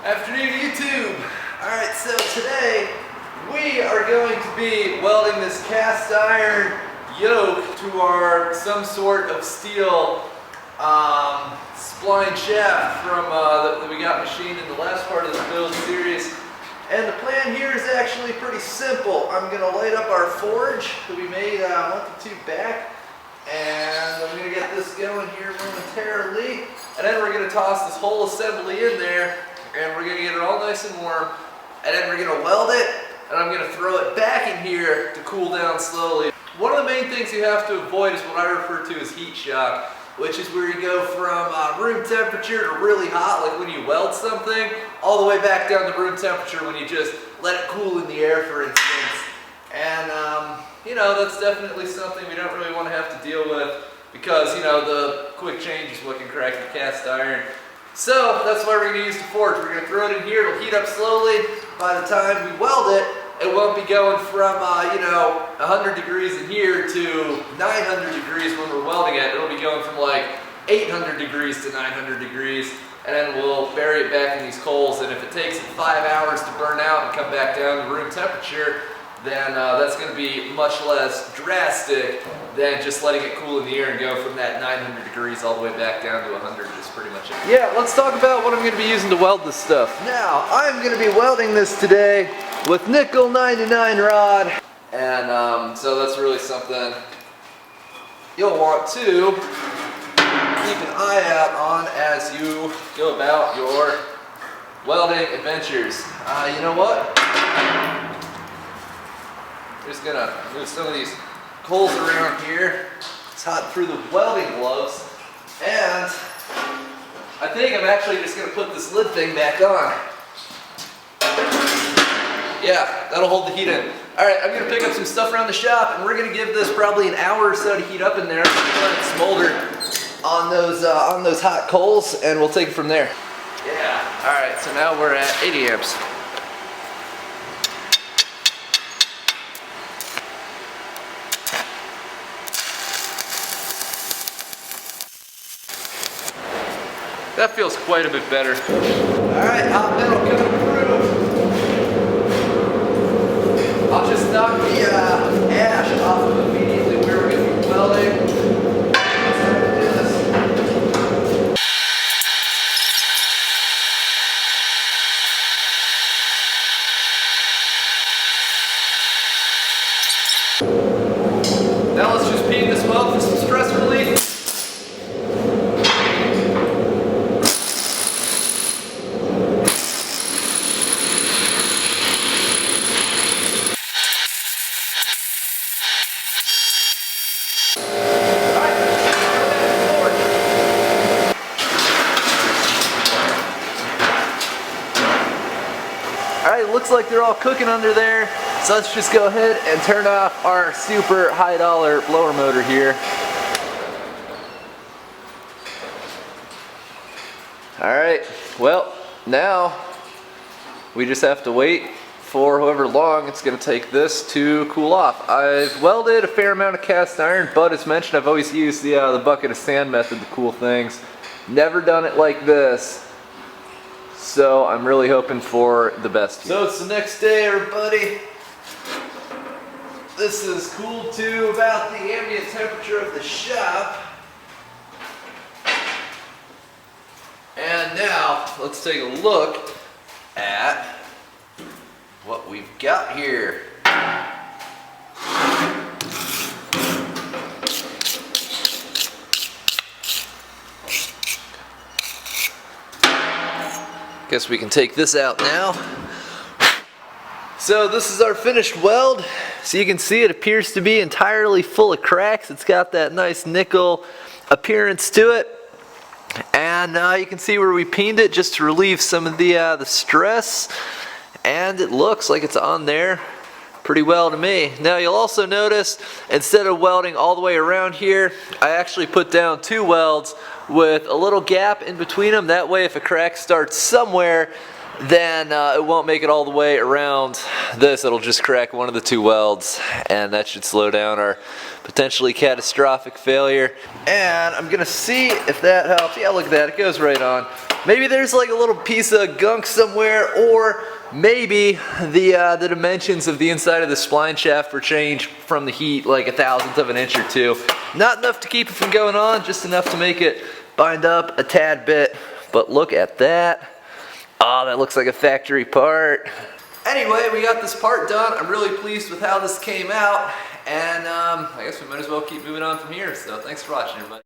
Afternoon, YouTube. Alright, so today we are going to be welding this cast iron yoke to our some sort of steel spline shaft from that we got machined in the last part of this build series. And the plan here is actually pretty simple. I'm going to light up our forge that we made a month or two back, and I'm going to get this going here momentarily, and then we're going to toss this whole assembly in there, and we're going to get it all nice and warm, and then we're going to weld it, and I'm going to throw it back in here to cool down slowly. One of the main things you have to avoid is what I refer to as heat shock, which is where you go from room temperature to really hot, like when you weld something, all the way back down to room temperature when you just let it cool in the air, for instance. And you know, that's definitely something we don't really want to have to deal with, because you know, the quick change is what can crack your cast iron. So that's why we're going to use the forge. We're going to throw it in here, it'll heat up slowly. By the time we weld it, it won't be going from, you know, 100 degrees in here to 900 degrees when we're welding it. It'll be going from like 800 degrees to 900 degrees, and then we'll bury it back in these coals. And if it takes 5 hours to burn out and come back down to room temperature, then that's going to be much less drastic than just letting it cool in the air and go from that 900 degrees all the way back down to 100 is pretty much it. Yeah, let's talk about what I'm going to be using to weld this stuff. Now, I'm going to be welding this today with nickel 99 rod, and so that's really something you'll want to keep an eye out on as you go about your welding adventures. You know what? I'm just gonna move some of these coals around here. It's hot through the welding gloves, and I think I'm actually just gonna put this lid thing back on. Yeah, that'll hold the heat in. Alright, I'm going to pick up some stuff around the shop, and we're going to give this probably an hour or so to heat up in there. Let it smolder on those hot coals, and we'll take it from there. Yeah, alright, so now we're at 80 amps. That feels quite a bit better. Alright, hot metal coming through. I'll just knock the ash off of immediately where we're going to be welding. Now let's just beat this weld for some stress relief. Alright, looks like they're all cooking under there, so let's just go ahead and turn off our super high dollar blower motor here. Alright, well, now we just have to wait for however long it's going to take this to cool off. I've welded a fair amount of cast iron, but as mentioned, I've always used the bucket of sand method to cool things. Never done it like this. So I'm really hoping for the best here. So it's the next day, everybody. This is cooled to about the ambient temperature of the shop. And now let's take a look at what we've got here. Guess we can take this out now. So this is our finished weld. So you can see it appears to be entirely full of cracks. It's got that nice nickel appearance to it. And you can see where we peened it just to relieve some of the stress. And it looks like it's on there pretty well to me. Now you'll also notice, instead of welding all the way around here, I actually put down 2 welds with a little gap in between them. That way if a crack starts somewhere, then it won't make it all the way around this. It'll just crack one of the two welds, and that should slow down our potentially catastrophic failure. And I'm gonna see if that helps. Yeah, look at that, it goes right on. Maybe there's like a little piece of gunk somewhere, or maybe the dimensions of the inside of the spline shaft were changed from the heat like 1/1000th of an inch or two. Not enough to keep it from going on, just enough to make it bind up a tad bit. But look at that. Oh, that looks like a factory part. Anyway, we got this part done. I'm really pleased with how this came out. And I guess we might as well keep moving on from here. So thanks for watching, everybody.